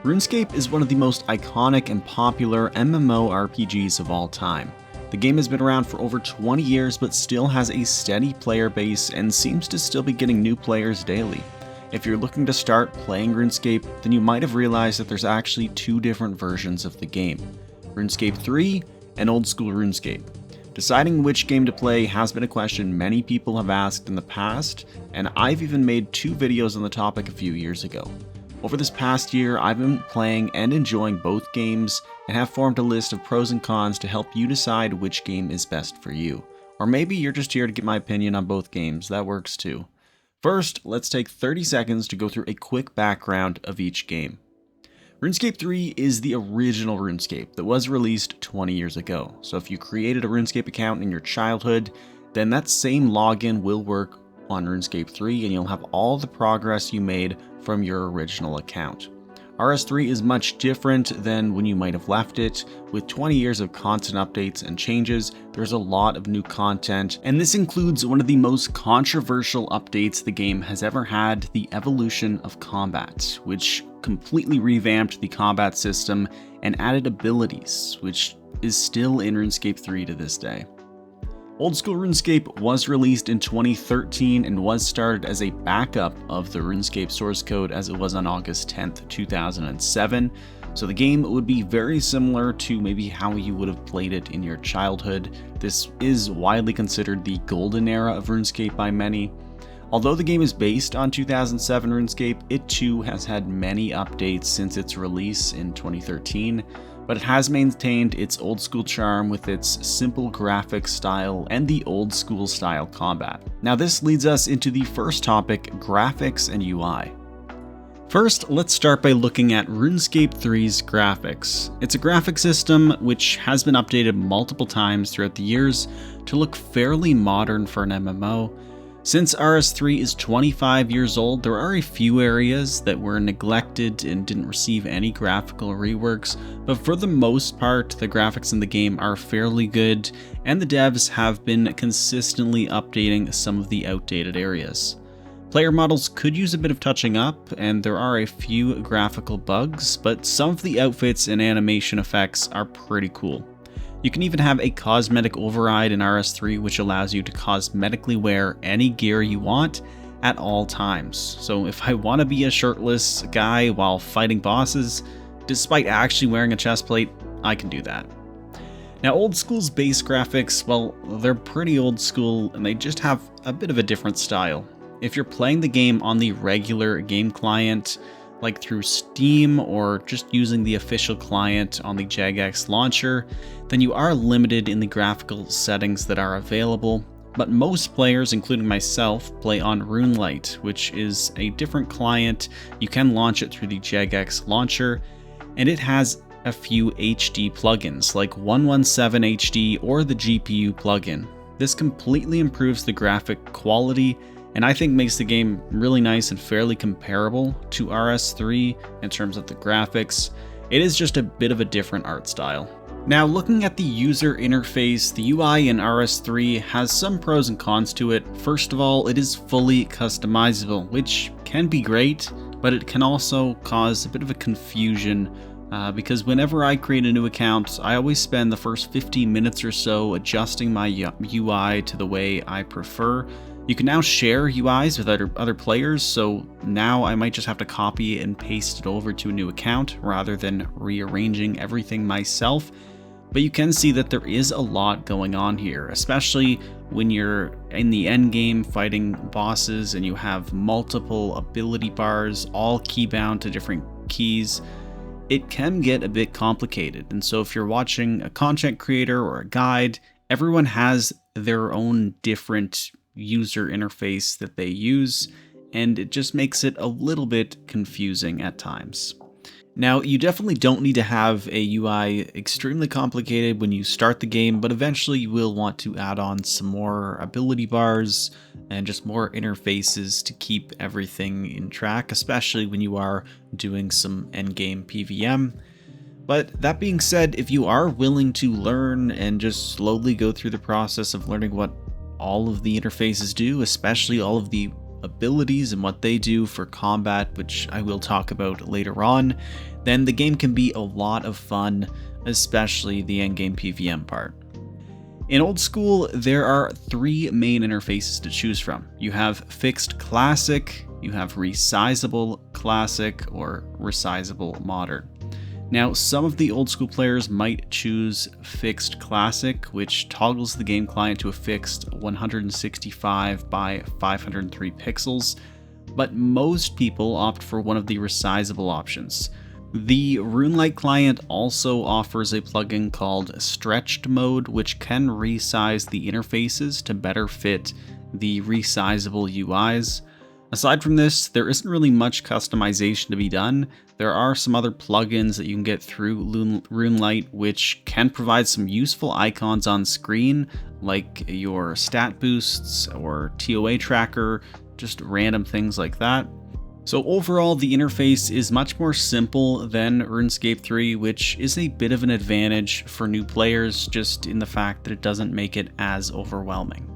RuneScape is one of the most iconic and popular MMORPGs of all time. The game has been around for over 20 years but still has a steady player base and seems to still be getting new players daily. If you're looking to start playing RuneScape, then you might have realized that there's actually two different versions of the game, RuneScape 3 and Old School RuneScape. Deciding which game to play has been a question many people have asked in the past, and I've even made 2 videos on the topic a few years ago. Over this past year, I've been playing and enjoying both games and have formed a list of pros and cons to help you decide which game is best for you. Or maybe you're just here to get my opinion on both games, that works too. First, let's take 30 seconds to go through a quick background of each game. RuneScape 3 is the original RuneScape that was released 20 years ago. So if you created a RuneScape account in your childhood, then that same login will work on RuneScape 3 and you'll have all the progress you made from your original account. RS3 is much different than when you might have left it. With 20 years of constant updates and changes, there's a lot of new content, and this includes one of the most controversial updates the game has ever had, the evolution of combat, which completely revamped the combat system and added abilities, which is still in RuneScape 3 to this day. Old School RuneScape was released in 2013 and was started as a backup of the RuneScape source code as it was on August 10th, 2007. So the game would be very similar to maybe how you would have played it in your childhood. This is widely considered the golden era of RuneScape by many. Although the game is based on 2007 RuneScape, it too has had many updates since its release in 2013. But it has maintained its old school charm with its simple graphics style and the old school style combat. Now this leads us into the first topic, graphics and UI. First, let's start by looking at RuneScape 3's graphics. It's a graphic system which has been updated multiple times throughout the years to look fairly modern for an MMO. Since RS3 is 25 years old, there are a few areas that were neglected and didn't receive any graphical reworks, but for the most part, the graphics in the game are fairly good, and the devs have been consistently updating some of the outdated areas. Player models could use a bit of touching up, and there are a few graphical bugs, but some of the outfits and animation effects are pretty cool. You can even have a cosmetic override in RS3 which allows you to cosmetically wear any gear you want at all times. So if I want to be a shirtless guy while fighting bosses, despite actually wearing a chest plate, I can do that. Now Old School's base graphics, well, they're pretty old school and they just have a bit of a different style. If you're playing the game on the regular game client, like through Steam or just using the official client on the Jagex launcher, then you are limited in the graphical settings that are available. But most players, including myself, play on RuneLite, which is a different client. You can launch it through the Jagex launcher, and it has a few HD plugins like 117 HD or the GPU plugin. This completely improves the graphic quality and I think makes the game really nice and fairly comparable to RS3 in terms of the graphics. It is just a bit of a different art style. Now looking at the user interface, the UI in RS3 has some pros and cons to it. First of all, it is fully customizable, which can be great, but it can also cause a bit of a confusion because whenever I create a new account, I always spend the first 15 minutes or so adjusting my UI to the way I prefer. You can now share UIs with other players, so now I might just have to copy and paste it over to a new account rather than rearranging everything myself. But you can see that there is a lot going on here, especially when you're in the end game fighting bosses and you have multiple ability bars, all keybound to different keys. It can get a bit complicated, and so if you're watching a content creator or a guide, everyone has their own different user interface that they use, and it just makes it a little bit confusing at times. Now, you definitely don't need to have a UI extremely complicated when you start the game, but eventually you will want to add on some more ability bars and just more interfaces to keep everything in track, especially when you are doing some endgame PVM. But that being said, if you are willing to learn and just slowly go through the process of learning what all of the interfaces do, especially all of the abilities and what they do for combat, which I will talk about later on, then the game can be a lot of fun, especially the endgame PvM part. In old school, there are 3 main interfaces to choose from. You have fixed classic, you have resizable classic, or resizable modern. Now, some of the old school players might choose fixed classic, which toggles the game client to a fixed 165 by 503 pixels, but most people opt for one of the resizable options. The RuneLite client also offers a plugin called Stretched Mode, which can resize the interfaces to better fit the resizable UIs. Aside from this, there isn't really much customization to be done. There are some other plugins that you can get through RuneLite, which can provide some useful icons on screen, like your stat boosts or TOA tracker, just random things like that. So overall, the interface is much more simple than RuneScape 3, which is a bit of an advantage for new players, just in the fact that it doesn't make it as overwhelming.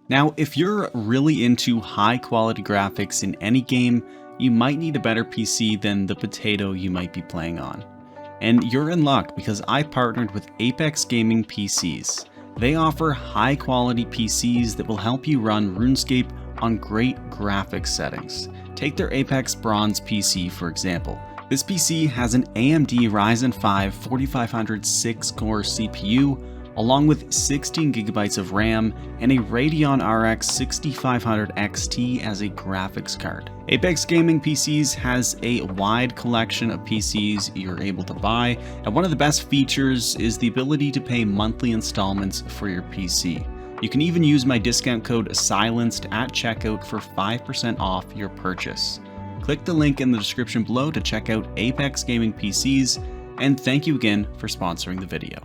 Now, if you're really into high quality graphics in any game, you might need a better PC than the potato you might be playing on. And you're in luck, because I partnered with Apex Gaming PCs. They offer high quality PCs that will help you run RuneScape on great graphics settings. Take their Apex Bronze PC for example. This PC has an AMD Ryzen 5 4500 6-core CPU, along with 16GB of RAM and a Radeon RX 6500 XT as a graphics card. Apex Gaming PCs has a wide collection of PCs you're able to buy, and one of the best features is the ability to pay monthly installments for your PC. You can even use my discount code SILENCED at checkout for 5% off your purchase. Click the link in the description below to check out Apex Gaming PCs, and thank you again for sponsoring the video.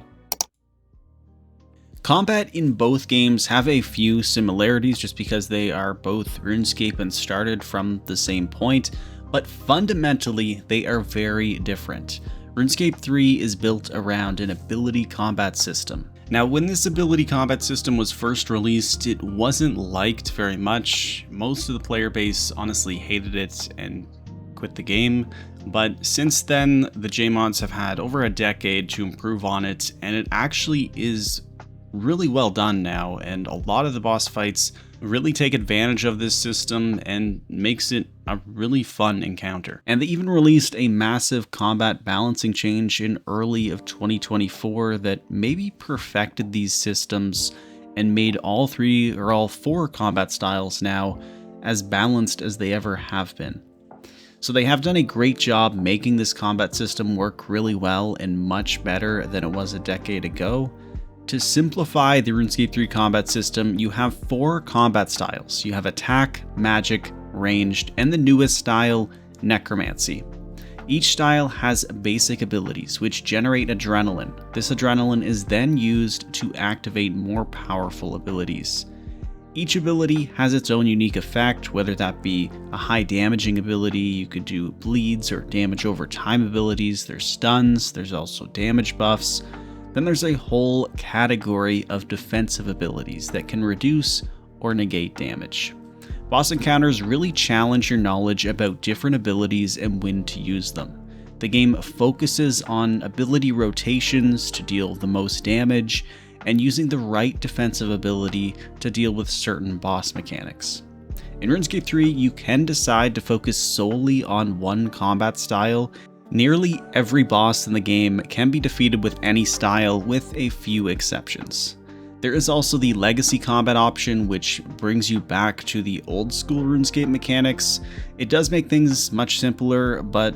Combat in both games have a few similarities just because they are both RuneScape and started from the same point, but fundamentally they are very different. RuneScape 3 is built around an ability combat system. Now, when this ability combat system was first released, it wasn't liked very much. Most of the player base honestly hated it and quit the game, but since then the JMods have had over a decade to improve on it, and it actually is really well done now, and a lot of the boss fights really take advantage of this system and makes it a really fun encounter. And they even released a massive combat balancing change in early of 2024 that maybe perfected these systems and made all 3 or all 4 combat styles now as balanced as they ever have been. So they have done a great job making this combat system work really well and much better than it was a decade ago. To simplify the RuneScape 3 combat system, you have 4 combat styles. You have attack, magic, ranged, and the newest style, necromancy. Each style has basic abilities which generate adrenaline. This adrenaline is then used to activate more powerful abilities. Each ability has its own unique effect, whether that be a high damaging ability, you could do bleeds or damage over time abilities, there's stuns, there's also damage buffs. Then there's a whole category of defensive abilities that can reduce or negate damage. Boss encounters really challenge your knowledge about different abilities and when to use them. The game focuses on ability rotations to deal the most damage, and using the right defensive ability to deal with certain boss mechanics. In RuneScape 3, you can decide to focus solely on one combat style. Nearly every boss in the game can be defeated with any style, with a few exceptions. There is also the legacy combat option, which brings you back to the old school RuneScape mechanics. It does make things much simpler, but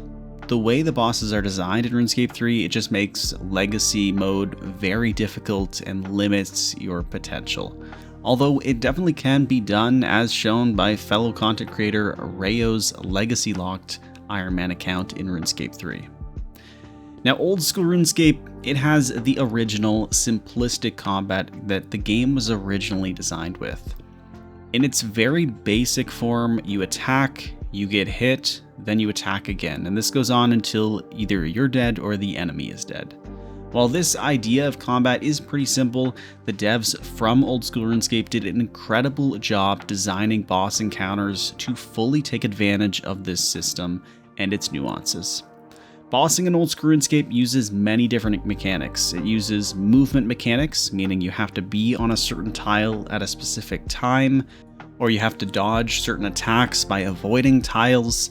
the way the bosses are designed in RuneScape 3, it just makes legacy mode very difficult and limits your potential. Although it definitely can be done, as shown by fellow content creator Rayo's legacy locked Iron Man account in RuneScape 3. Now, old school RuneScape, it has the original simplistic combat that the game was originally designed with. In its very basic form, you attack, you get hit, then you attack again, and this goes on until either you're dead or the enemy is dead. While this idea of combat is pretty simple, the devs from old school RuneScape did an incredible job designing boss encounters to fully take advantage of this system and its nuances. Bossing in old school RuneScape uses many different mechanics. It uses movement mechanics, meaning you have to be on a certain tile at a specific time, or you have to dodge certain attacks by avoiding tiles.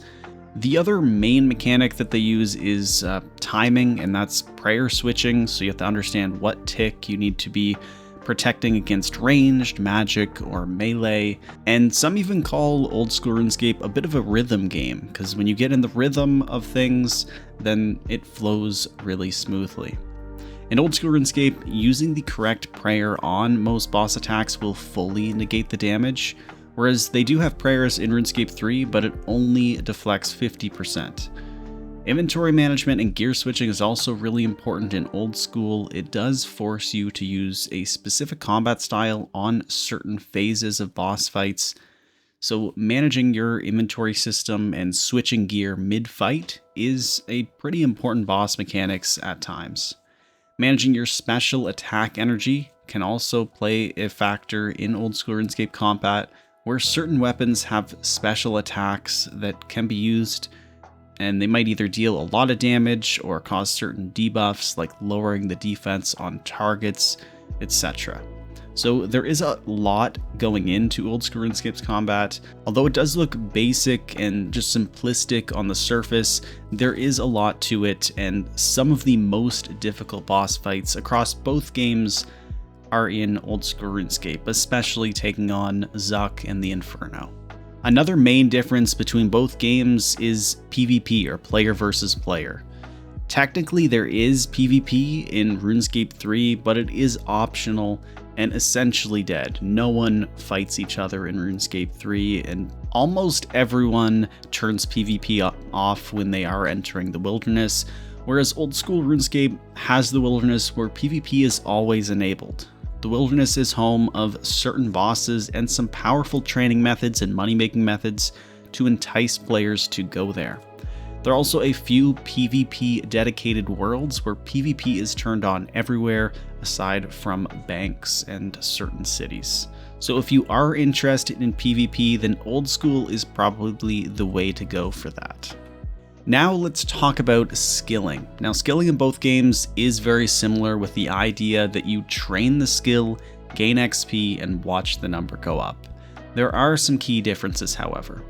The other main mechanic that they use is timing, and that's prayer switching, so you have to understand what tick you need to be protecting against ranged, magic, or melee. And some even call old school RuneScape a bit of a rhythm game, because when you get in the rhythm of things, then it flows really smoothly. In old school RuneScape, using the correct prayer on most boss attacks will fully negate the damage, whereas they do have prayers in RuneScape 3, but it only deflects 50%. Inventory management and gear switching is also really important in old school. It does force you to use a specific combat style on certain phases of boss fights, so managing your inventory system and switching gear mid-fight is a pretty important boss mechanics at times. Managing your special attack energy can also play a factor in old school RuneScape combat, where certain weapons have special attacks that can be used, and they might either deal a lot of damage or cause certain debuffs like lowering the defense on targets, etc. So there is a lot going into old school RuneScape's combat. Although it does look basic and just simplistic on the surface, there is a lot to it, and some of the most difficult boss fights across both games are in old school RuneScape, especially taking on Zuck and the Inferno. Another main difference between both games is PvP, or player versus player. Technically there is PvP in RuneScape 3, but it is optional and essentially dead. No one fights each other in RuneScape 3, and almost everyone turns PvP off when they are entering the wilderness, whereas old school RuneScape has the wilderness where PvP is always enabled. The wilderness is home of certain bosses and some powerful training methods and money-making methods to entice players to go there. There are also a few PvP dedicated worlds where PvP is turned on everywhere aside from banks and certain cities. So if you are interested in PvP, then old school is probably the way to go for that. Now let's talk about skilling. Now skilling in both games is very similar, with the idea that you train the skill, gain XP, and watch the number go up. There are some key differences, however.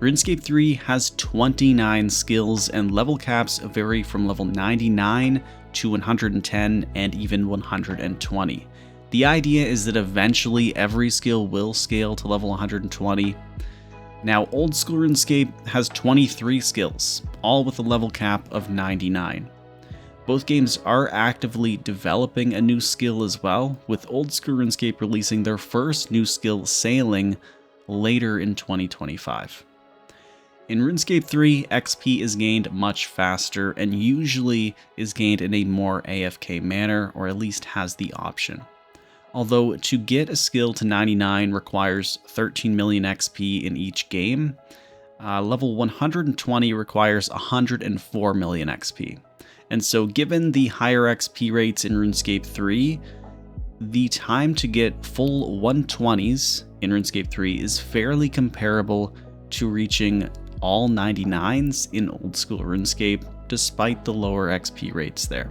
RuneScape 3 has 29 skills, and level caps vary from level 99 to 110 and even 120. The idea is that eventually every skill will scale to level 120. Now, old school RuneScape has 23 skills, all with a level cap of 99. Both games are actively developing a new skill as well, with old school RuneScape releasing their first new skill, Sailing, later in 2025. In RuneScape 3, XP is gained much faster and usually is gained in a more AFK manner, or at least has the option. Although to get a skill to 99 requires 13 million XP in each game, level 120 requires 104 million XP. And so given the higher XP rates in RuneScape 3, the time to get full 120s in RuneScape 3 is fairly comparable to reaching all 99s in old school RuneScape, despite the lower XP rates there.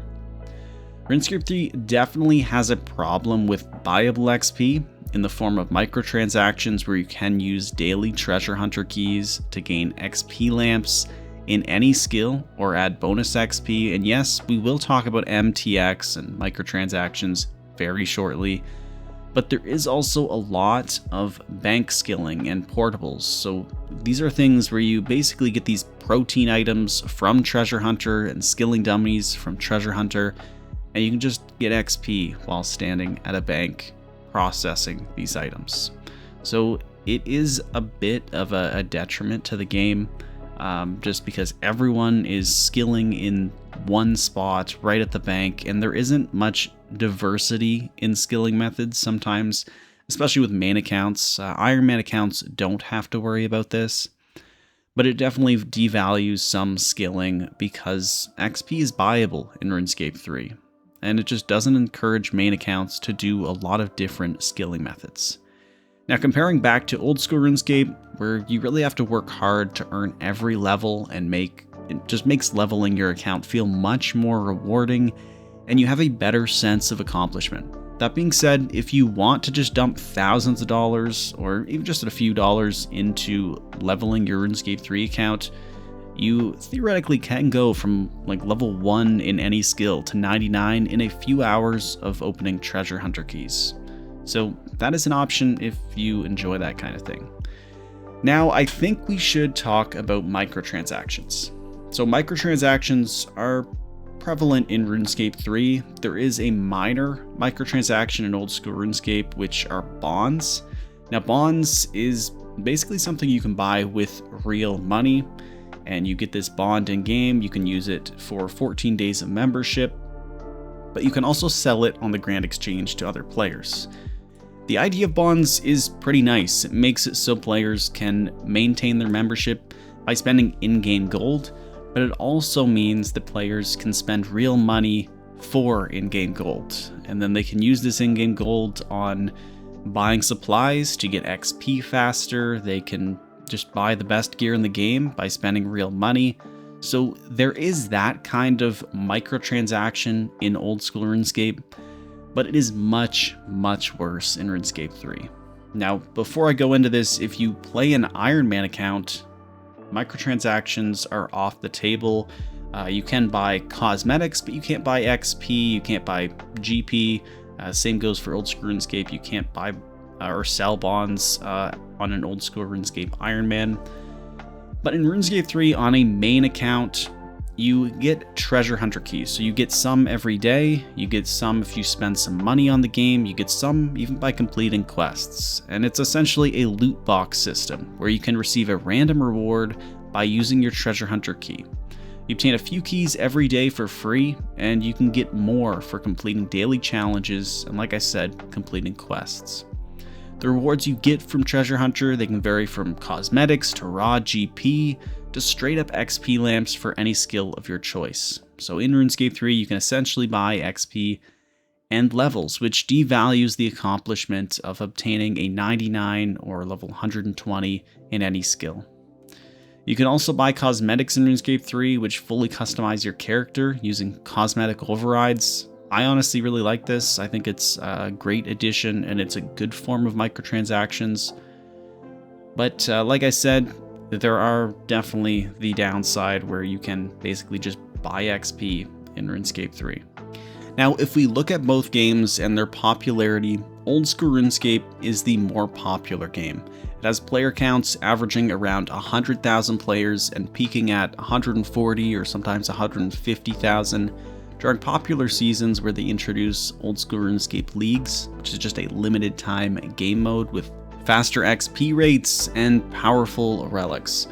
RuneScape 3 definitely has a problem with buyable XP in the form of microtransactions, where you can use daily treasure hunter keys to gain XP lamps in any skill or add bonus XP. And yes, we will talk about MTX and microtransactions very shortly, but there is also a lot of bank skilling and portables. So these are things where you basically get these protein items from treasure hunter and skilling dummies from treasure hunter, and you can just get XP while standing at a bank processing these items. So it is a bit of a detriment to the game, just because everyone is skilling in one spot right at the bank, and there isn't much diversity in skilling methods sometimes, especially with main accounts. Iron Man accounts don't have to worry about this, but it definitely devalues some skilling because XP is buyable in RuneScape 3. and it just doesn't encourage main accounts to do a lot of different skilling methods. Now, comparing back to old school RuneScape, where you really have to work hard to earn every level and it just makes leveling your account feel much more rewarding, and you have a better sense of accomplishment. That being said, if you want to just dump thousands of dollars, or even just a few dollars into leveling your RuneScape 3 account, you theoretically can go from like level 1 in any skill to 99 in a few hours of opening treasure hunter keys. So that is an option if you enjoy that kind of thing. Now, I think we should talk about microtransactions. So microtransactions are prevalent in RuneScape 3. There is a minor microtransaction in old school RuneScape, which are bonds. Now, bonds is basically something you can buy with real money, and you get this bond in game. You can use it for 14 days of membership, but you can also sell it on the Grand Exchange to other players. The idea of bonds is pretty nice. It makes it so players can maintain their membership by spending in-game gold, but it also means that players can spend real money for in-game gold, and then they can use this in-game gold on buying supplies to get XP faster. They can just buy the best gear in the game by spending real money. So there is that kind of microtransaction in old school RuneScape, but it is much, much worse in RuneScape 3. Now, before I go into this, if you play an Iron Man account, microtransactions are off the table. You can buy cosmetics, but you can't buy XP, you can't buy GP. Same goes for old school RuneScape. You can't buy or sell bonds on an old school RuneScape Iron Man. But in RuneScape 3, on a main account, you get treasure hunter keys. So you get some every day, you get some if you spend some money on the game, you get some even by completing quests. And it's essentially a loot box system where you can receive a random reward by using your treasure hunter key. You obtain a few keys every day for free, and you can get more for completing daily challenges and, like I said, completing quests. The rewards you get from Treasure Hunter, they can vary from cosmetics to raw GP to straight up XP lamps for any skill of your choice. So in RuneScape 3, you can essentially buy XP and levels, which devalues the accomplishment of obtaining a 99 or level 120 in any skill. You can also buy cosmetics in RuneScape 3, which fully customize your character using cosmetic overrides. I honestly really like this. I think it's a great addition, and it's a good form of microtransactions. But like I said, there are definitely the downside where you can basically just buy XP in RuneScape 3. Now, if we look at both games and their popularity, old school RuneScape is the more popular game. It has player counts averaging around 100,000 players and peaking at 140 or sometimes 150,000 during popular seasons where they introduce old school RuneScape leagues, which is just a limited time game mode with faster XP rates and powerful relics.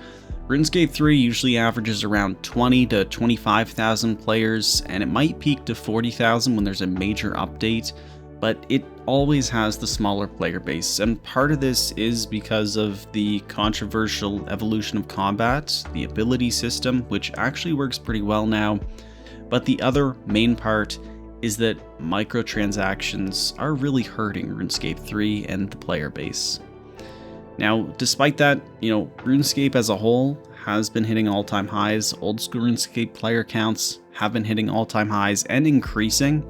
RuneScape 3 usually averages around 20 to 25,000 players, and it might peak to 40,000 when there's a major update, but it always has the smaller player base, and part of this is because of the controversial evolution of combat, the ability system, which actually works pretty well now, but the other main part is that microtransactions are really hurting RuneScape 3 and the player base. Now, despite that, RuneScape as a whole has been hitting all-time highs. Old school RuneScape player counts have been hitting all-time highs and increasing.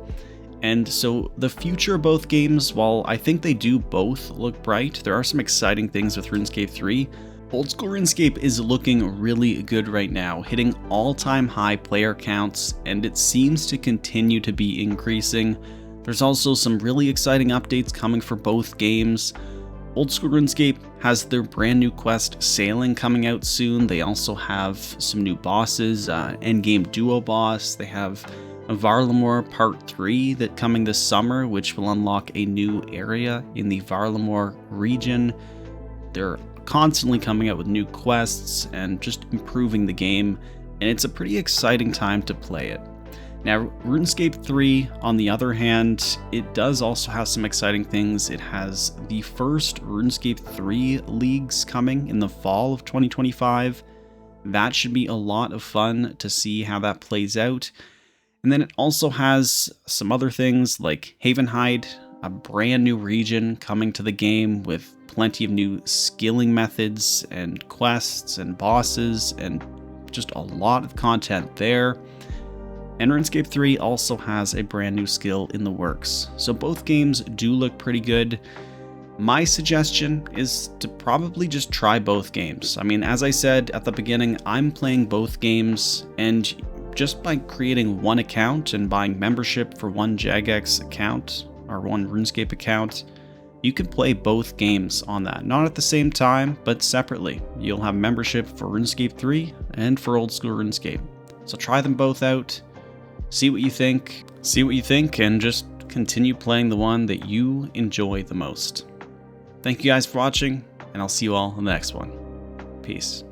And so the future of both games, while I think they do both look bright, there are some exciting things with RuneScape 3. Old school RuneScape is looking really good right now, hitting all-time high player counts, and it seems to continue to be increasing. There's also some really exciting updates coming for both games. Old school RuneScape has their brand new quest Sailing coming out soon. They also have some new bosses, endgame duo boss. They have Varlamore Part 3 that coming this summer, which will unlock a new area in the Varlamore region. They're constantly coming out with new quests and just improving the game, and it's a pretty exciting time to play it. Now, RuneScape 3, on the other hand, it does also have some exciting things. It has the first RuneScape 3 leagues coming in the fall of 2025. That should be a lot of fun to see how that plays out. And then it also has some other things like Havenhide, a brand new region coming to the game with plenty of new skilling methods and quests and bosses and just a lot of content there. And RuneScape 3 also has a brand new skill in the works. So both games do look pretty good. My suggestion is to probably just try both games. I mean, as I said at the beginning, I'm playing both games, and just by creating one account and buying membership for one Jagex account or one RuneScape account, you can play both games on that. Not at the same time, but separately. You'll have membership for RuneScape 3 and for old school RuneScape. So try them both out, see what you think, and just continue playing the one that you enjoy the most. Thank you guys for watching, and I'll see you all in the next one. Peace.